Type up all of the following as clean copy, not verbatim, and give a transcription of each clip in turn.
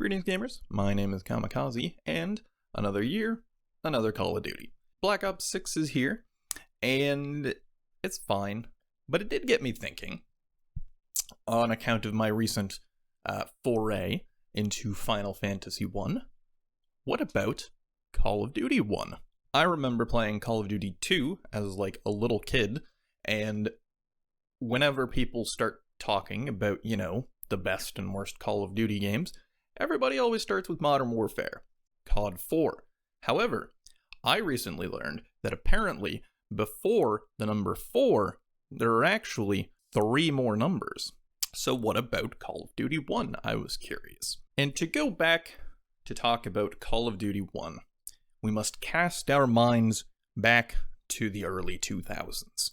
Greetings gamers, my name is Kamikaze, and another year, another Call of Duty. Black Ops 6 is here, and it's fine, but it did get me thinking, on account of my recent foray into Final Fantasy 1. What about Call of Duty 1? I remember playing Call of Duty 2 as like a little kid, and whenever people start talking about, the best and worst Call of Duty games, everybody always starts with Modern Warfare, COD 4. However, I recently learned that apparently before the number 4, there are actually 3 more numbers. So what about Call of Duty 1? I was curious. And to go back to talk about Call of Duty 1, we must cast our minds back to the early 2000s.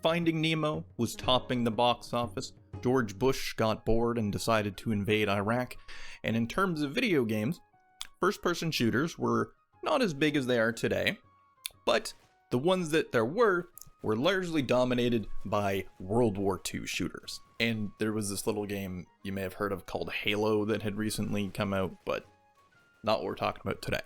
Finding Nemo was topping the box office. George Bush got bored and decided to invade Iraq. And in terms of video games, first-person shooters were not as big as they are today, but the ones that there were largely dominated by World War II shooters. And there was this little game you may have heard of called Halo that had recently come out, but not what we're talking about today.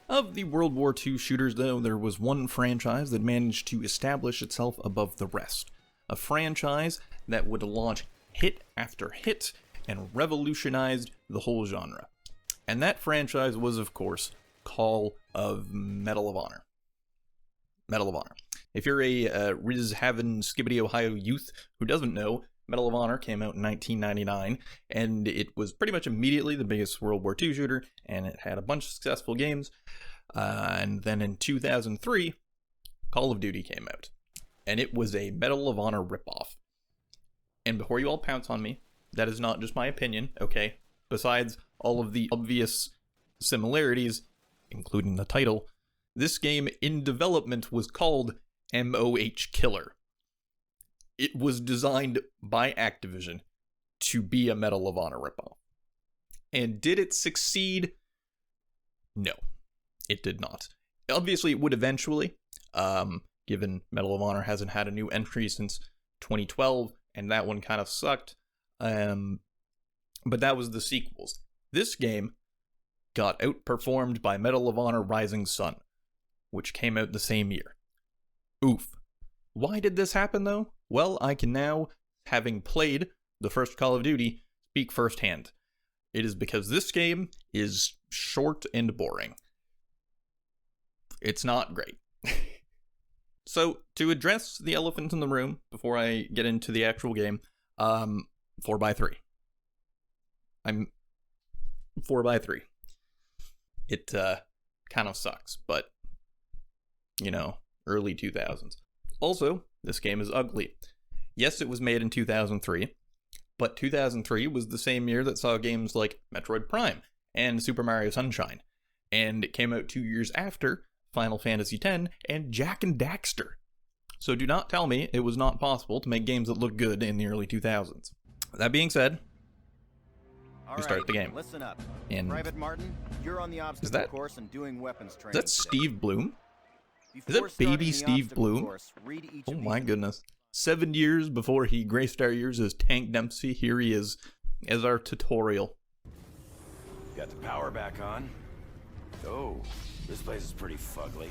Of the World War II shooters, though, there was one franchise that managed to establish itself above the rest. A franchise that would launch hit after hit and revolutionized the whole genre. And that franchise was, of course, Call of Medal of Honor. Medal of Honor. If you're a Riz-Haven, Skibbity, Ohio youth who doesn't know, Medal of Honor came out in 1999, and it was pretty much immediately the biggest World War II shooter, and it had a bunch of successful games. And then in 2003, Call of Duty came out, and it was a Medal of Honor ripoff. And before you all pounce on me, that is not just my opinion, okay? Besides all of the obvious similarities, including the title, this game in development was called MOH Killer. It was designed by Activision to be a Medal of Honor ripoff. And did it succeed? No, it did not. Obviously, it would eventually, given Medal of Honor hasn't had a new entry since 2012, and that one kind of sucked. But that was the sequels. This game got outperformed by Medal of Honor Rising Sun, which came out the same year. Oof. Why did this happen, though? Well, I can now, having played the first Call of Duty, speak firsthand. It is because this game is short and boring. It's not great. So, to address the elephant in the room, before I get into the actual game, 4x3. I'm 4x3. It kind of sucks, but, early 2000s. Also, this game is ugly. Yes, it was made in 2003, but 2003 was the same year that saw games like Metroid Prime and Super Mario Sunshine, and it came out 2 years after Final Fantasy X and Jak and Daxter. So do not tell me it was not possible to make games that look good in the early 2000s. That being said, we start the game. Listen up. And Private Martin, you're on the obstacle course and doing weapons training. Is that Steve Bloom? Is Before that baby starting the Steve obstacle Bloom? course, read each Oh of my these. goodness. 7 years before he graced our ears as Tank Dempsey, here he is as our tutorial. Got the power back on? Oh, this place is pretty fugly.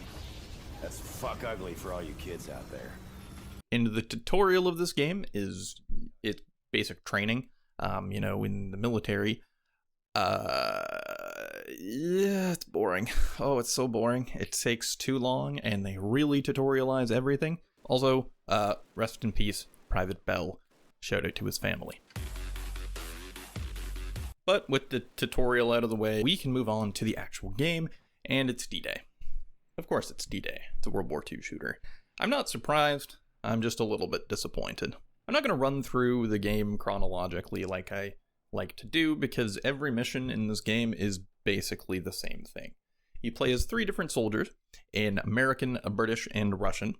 That's fuck ugly for all you kids out there. And the tutorial of this game is it's basic training, in the military. Yeah, it's boring. Oh, it's so boring. It takes too long, and they really tutorialize everything. Also, rest in peace, Private Bell. Shout out to his family. But with the tutorial out of the way, we can move on to the actual game, and it's D-Day. Of course it's D-Day. It's a World War II shooter. I'm not surprised. I'm just a little bit disappointed. I'm not going to run through the game chronologically like I like to do, because every mission in this game is basically the same thing. You play as 3 different soldiers, in American, British, and Russian,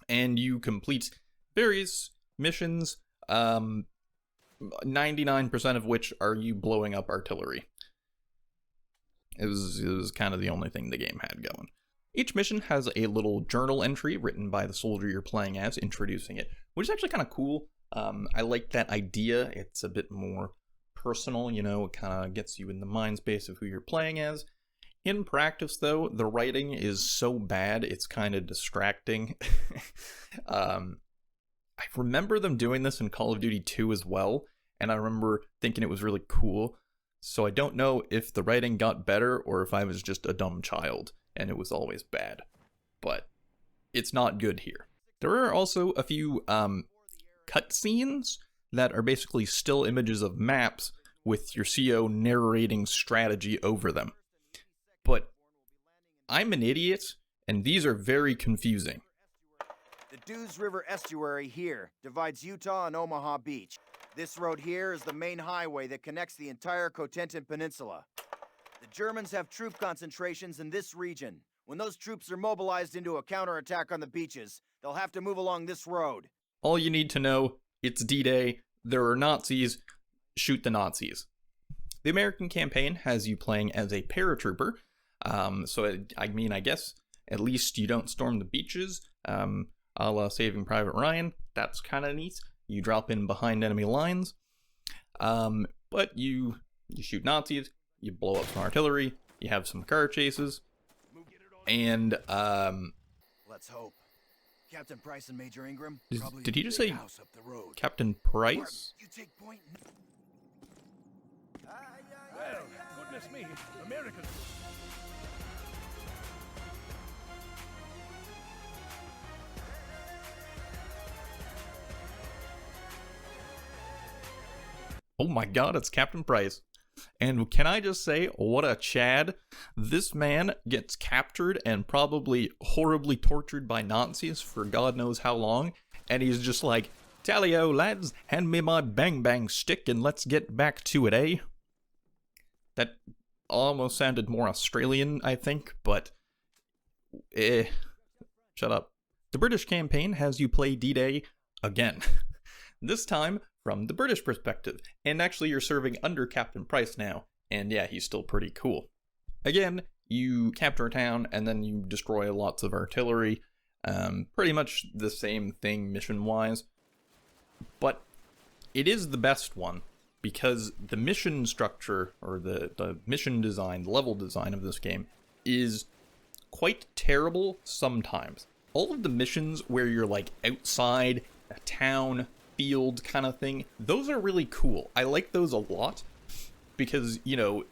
and you complete various missions, 99% of which are you blowing up artillery. It was kind of the only thing the game had going. Each mission has a little journal entry written by the soldier you're playing as, introducing it, which is actually kind of cool. I like that idea. It's a bit more personal, you know, it kind of gets you in the mind space of who you're playing as. In practice, though, the writing is so bad, it's kind of distracting. I remember them doing this in Call of Duty 2 as well, and I remember thinking it was really cool. So I don't know if the writing got better or if I was just a dumb child and it was always bad. But it's not good here. There are also a few cutscenes that are basically still images of maps with your CO narrating strategy over them. But I'm an idiot, and these are very confusing. The Dews River estuary here divides Utah and Omaha Beach. This road here is the main highway that connects the entire Cotentin Peninsula. The Germans have troop concentrations in this region. When those troops are mobilized into a counterattack on the beaches, they'll have to move along this road. All you need to know, it's D-Day, there are Nazis, shoot the Nazis. The American campaign has you playing as a paratrooper, I guess at least you don't storm the beaches, a la Saving Private Ryan. That's kind of neat. You drop in behind enemy lines, but you shoot Nazis, you blow up some artillery, you have some car chases, and let's hope. Captain Price and Major Ingram. Did he just say Captain Price? You take point. Well, goodness me, Americans. Oh my god, it's Captain Price. And can I just say, what a Chad. This man gets captured and probably horribly tortured by Nazis for God knows how long, and he's just like, "Tally-o, lads, hand me my bang-bang stick and let's get back to it, eh?" That almost sounded more Australian, I think, but shut up. The British campaign has you play D-Day again. This time from the British perspective, and actually you're serving under Captain Price now, and yeah, he's still pretty cool. Again, you capture a town, and then you destroy lots of artillery, pretty much the same thing mission-wise, but it is the best one, because the mission structure, or the mission design, level design of this game, is quite terrible sometimes. All of the missions where you're like outside a town, field kind of thing, those are really cool. I like those a lot because, you know,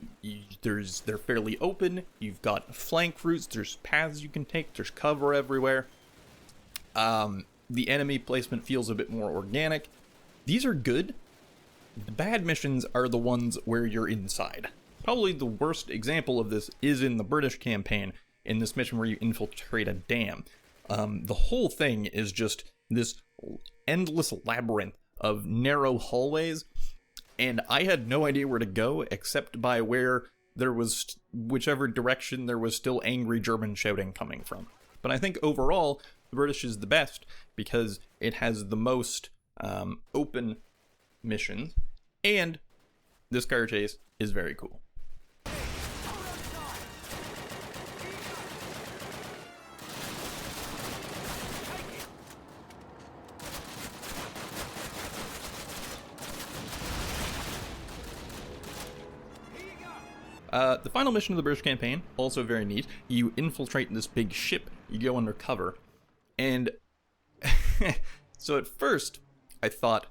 they're fairly open, you've got flank routes, there's paths you can take, there's cover everywhere. The enemy placement feels a bit more organic. These are good. The bad missions are the ones where you're inside. Probably the worst example of this is in the British campaign, in this mission where you infiltrate a dam. The whole thing is just this endless labyrinth of narrow hallways, and I had no idea where to go except by where there was, whichever direction there was still angry German shouting coming from. But I think overall, the British is the best because it has the most open missions, and this car chase is very cool. The final mission of the British campaign, also very neat. You infiltrate this big ship, you go undercover, and so at first I thought,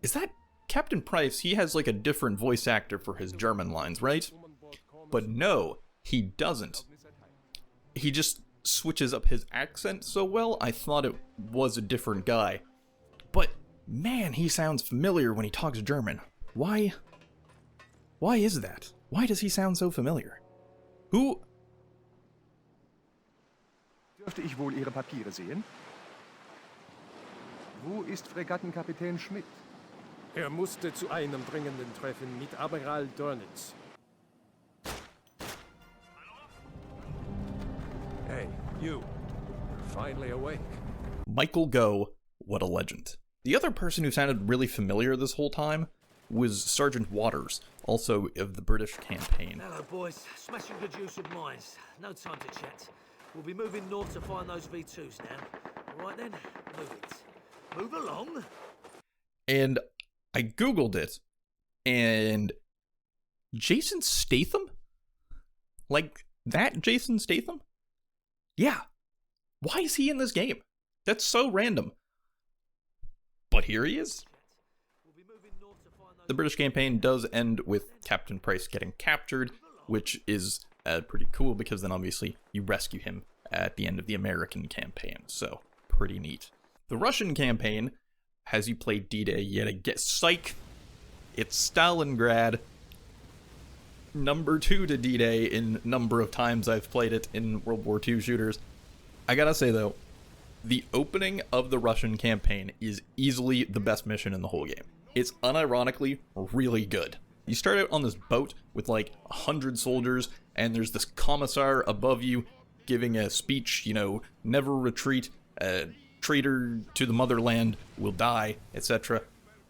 is that Captain Price? He has like a different voice actor for his German lines, right? But no, he doesn't. He just switches up his accent so well, I thought it was a different guy. But man, he sounds familiar when he talks German. Why is that? Why does he sound so familiar? Who? Dürfte ich wohl Ihre Papiere sehen? Wo ist Fregattenkapitän Schmidt? Musste zu einem dringenden Treffen mit Admiral Dönitz. Hey, you. You're finally awake. Michael Gough, what a legend. The other person who sounded really familiar this whole time was Sergeant Waters, also of the British campaign. Hello, boys. Smashing good use of mines. No time to chat. We'll be moving north to find those V2s now. All right then, move it. Move along. And I googled it, And Jason Statham? Like, that Jason Statham? Yeah. Why is he in this game? That's so random. But here he is. The British campaign does end with Captain Price getting captured, which is pretty cool because then obviously you rescue him at the end of the American campaign, so pretty neat. The Russian campaign has you play D-Day yet again. Psych! It's Stalingrad. Number 2 to D-Day in number of times I've played it in World War II shooters. I gotta say though, the opening of the Russian campaign is easily the best mission in the whole game. It's unironically really good. You start out on this boat with like 100 soldiers, and there's this commissar above you giving a speech, you know, never retreat, traitor to the motherland will die, etc.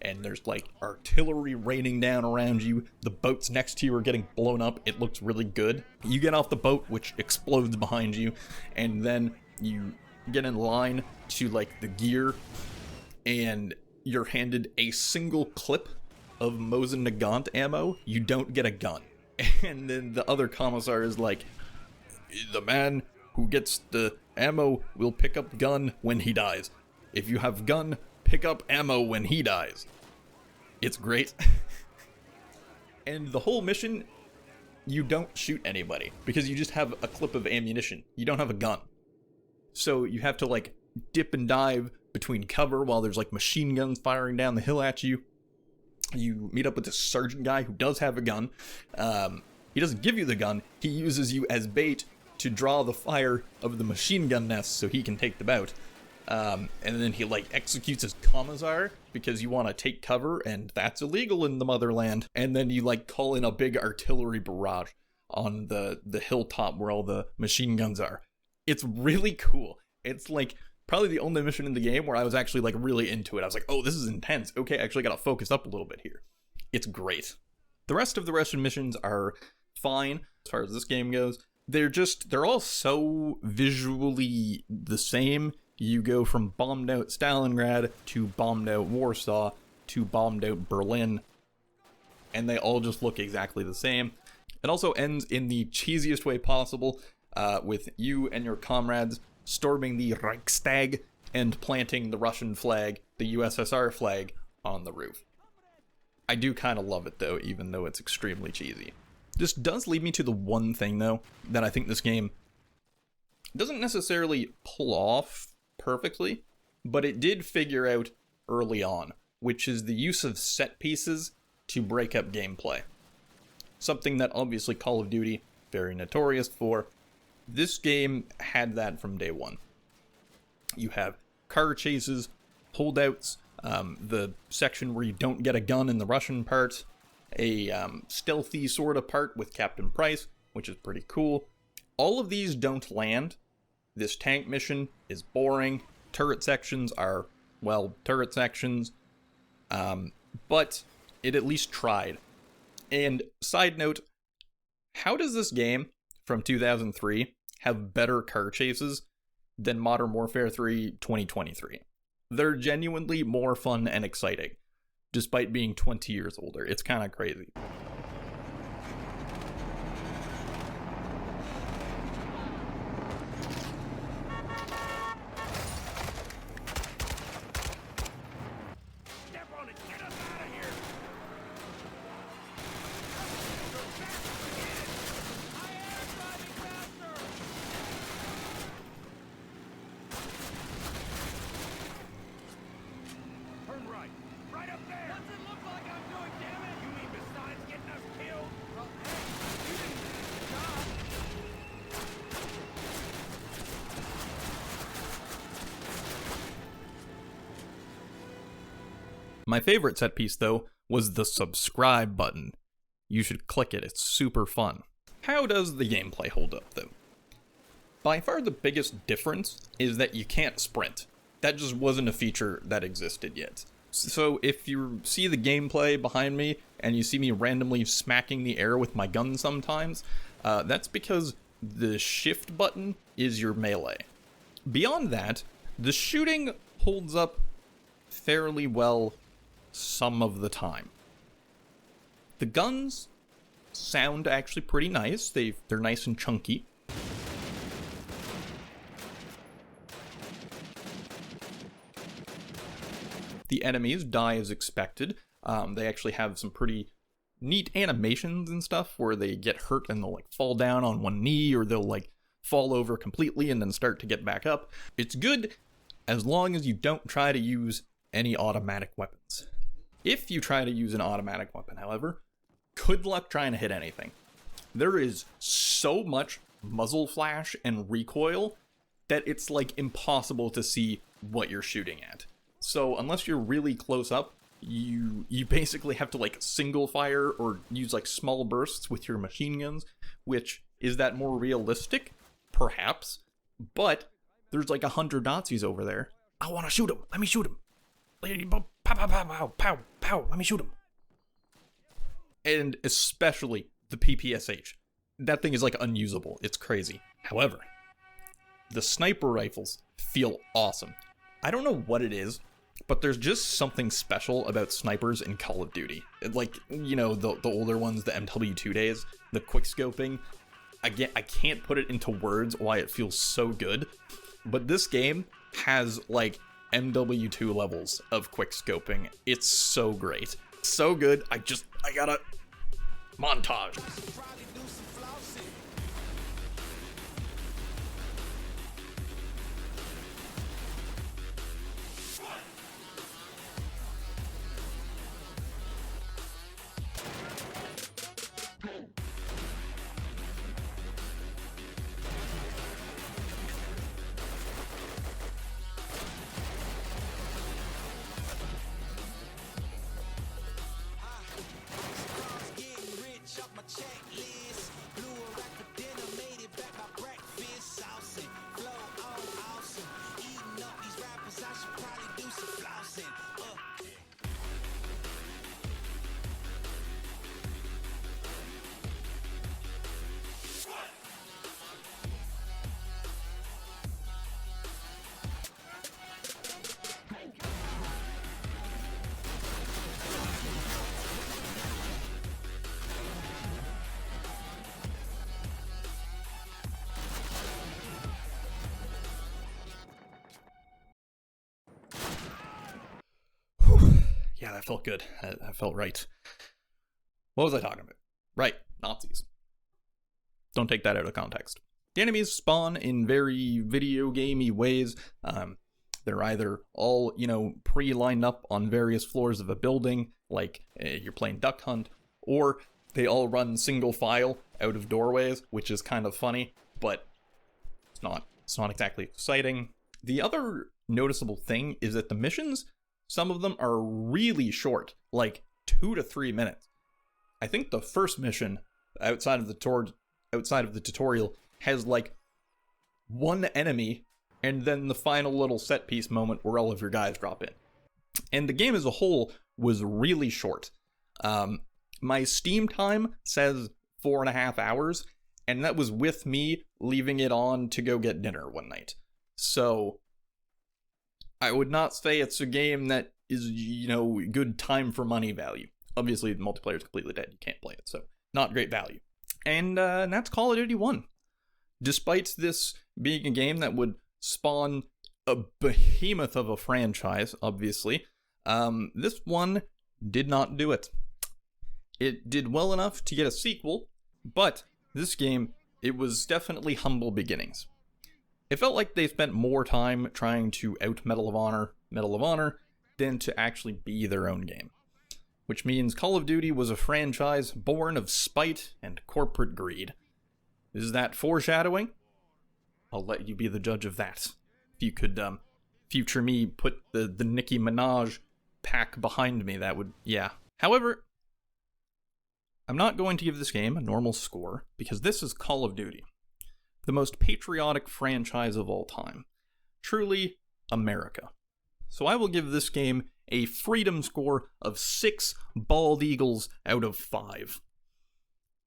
And there's like artillery raining down around you. The boats next to you are getting blown up. It looks really good. You get off the boat, which explodes behind you, and then you get in line to like the gear, and you're handed a single clip of Mosin Nagant ammo. You don't get a gun. And then the other commissar is like, the man who gets the ammo will pick up gun when he dies. If you have gun, pick up ammo when he dies. It's great. And the whole mission, you don't shoot anybody because you just have a clip of ammunition. You don't have a gun. So you have to like dip and dive between cover while there's like machine guns firing down the hill at you. You meet up with this sergeant guy who does have a gun. He doesn't give you the gun. He uses you as bait to draw the fire of the machine gun nest so he can take the bout. And then he like executes his commissar because you want to take cover, and that's illegal in the motherland. And then you like call in a big artillery barrage on the hilltop where all the machine guns are. It's really cool. It's like probably the only mission in the game where I was actually like really into it. I was like, oh, this is intense. Okay, I actually gotta focus up a little bit here. It's great. The rest of the Russian missions are fine as far as this game goes. They're all so visually the same. You go from bombed out Stalingrad to bombed out Warsaw to bombed out Berlin, and they all just look exactly the same. It also ends in the cheesiest way possible, with you and your comrades storming the Reichstag and planting the Russian flag, the USSR flag, on the roof. I do kind of love it though, even though it's extremely cheesy. This does lead me to the one thing though, that I think this game doesn't necessarily pull off perfectly, but it did figure out early on, which is the use of set pieces to break up gameplay. Something that obviously Call of Duty, very notorious for. This game had that from day one. You have car chases, holdouts, the section where you don't get a gun in the Russian part, a stealthy sort of part with Captain Price, which is pretty cool. All of these don't land. This tank mission is boring. Turret sections are, well, turret sections. But it at least tried. And side note, how does this game from 2003 have better car chases than Modern Warfare 3 2023? They're genuinely more fun and exciting, despite being 20 years older. It's kind of crazy. My favorite set piece, though, was the subscribe button. You should click it, it's super fun. How does the gameplay hold up, though? By far the biggest difference is that you can't sprint. That just wasn't a feature that existed yet. So if you see the gameplay behind me, and you see me randomly smacking the air with my gun sometimes, that's because the shift button is your melee. Beyond that, the shooting holds up fairly well some of the time. The guns sound actually pretty nice. They're nice and chunky. The enemies die as expected. They actually have some pretty neat animations and stuff where they get hurt and they'll like fall down on one knee, or they'll like fall over completely and then start to get back up. It's good as long as you don't try to use any automatic weapons. If you try to use an automatic weapon, however, good luck trying to hit anything. There is so much muzzle flash and recoil that it's like impossible to see what you're shooting at. So unless you're really close up, you basically have to like single fire or use like small bursts with your machine guns, which is that more realistic? Perhaps. But there's like 100 Nazis over there. I want to shoot him. Let me shoot him. Pow, pow, pow, pow, pow, pow. Let me shoot him. And especially the PPSH. That thing is like unusable. It's crazy. However, the sniper rifles feel awesome. I don't know what it is, but there's just something special about snipers in Call of Duty. Like, you know, the older ones, the MW2 days, the quickscoping. Again, I can't put it into words why it feels so good, but this game has like MW2 levels of quickscoping. It's so great. So good. I gotta montage. Yeah, that felt good. That felt right. What was I talking about? Right, Nazis. Don't take that out of context. The enemies spawn in very video gamey ways. They're either all, you know, pre-lined up on various floors of a building, like you're playing Duck Hunt, or they all run single file out of doorways, which is kind of funny, but it's not exactly exciting. The other noticeable thing is that the missions, some of them are really short, like 2 to 3 minutes. I think the first mission outside of the tutorial has like one enemy, and then the final little set piece moment where all of your guys drop in. And the game as a whole was really short. My Steam time says 4.5 hours, and that was with me leaving it on to go get dinner one night. So I would not say it's a game that is, you know, good time for money value. Obviously, the multiplayer is completely dead. You can't play it, so not great value. And that's Call of Duty 1. Despite this being a game that would spawn a behemoth of a franchise, obviously, this one did not do it. It did well enough to get a sequel, but this game, it was definitely humble beginnings. It felt like they spent more time trying to out Medal of Honor than to actually be their own game. Which means Call of Duty was a franchise born of spite and corporate greed. Is that foreshadowing? I'll let you be the judge of that. If you could, future me put the Nicki Minaj pack behind me, that would, yeah. However, I'm not going to give this game a normal score, because this is Call of Duty, the most patriotic franchise of all time. Truly, America. So I will give this game a freedom score of 6 bald eagles out of 5.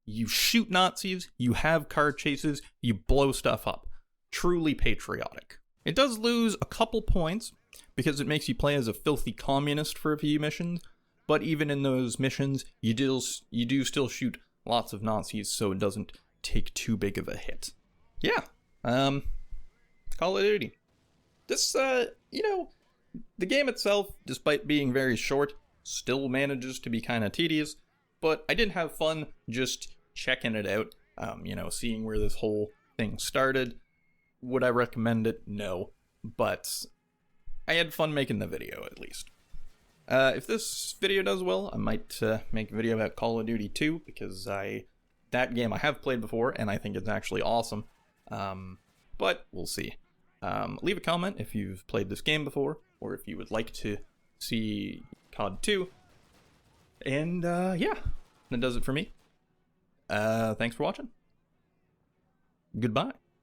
You shoot Nazis, you have car chases, you blow stuff up. Truly patriotic. It does lose a couple points, because it makes you play as a filthy communist for a few missions, but even in those missions, you do still shoot lots of Nazis, so it doesn't take too big of a hit. Yeah, Call of Duty. This, you know, the game itself, despite being very short, still manages to be kind of tedious, but I did have fun just checking it out, you know, seeing where this whole thing started. Would I recommend it? No, but I had fun making the video, at least. If this video does well, I might make a video about Call of Duty 2, because that game I have played before, and I think it's actually awesome. But we'll see. Leave a comment if you've played this game before, or if you would like to see COD 2. And yeah, that does it for me. Thanks for watching. Goodbye.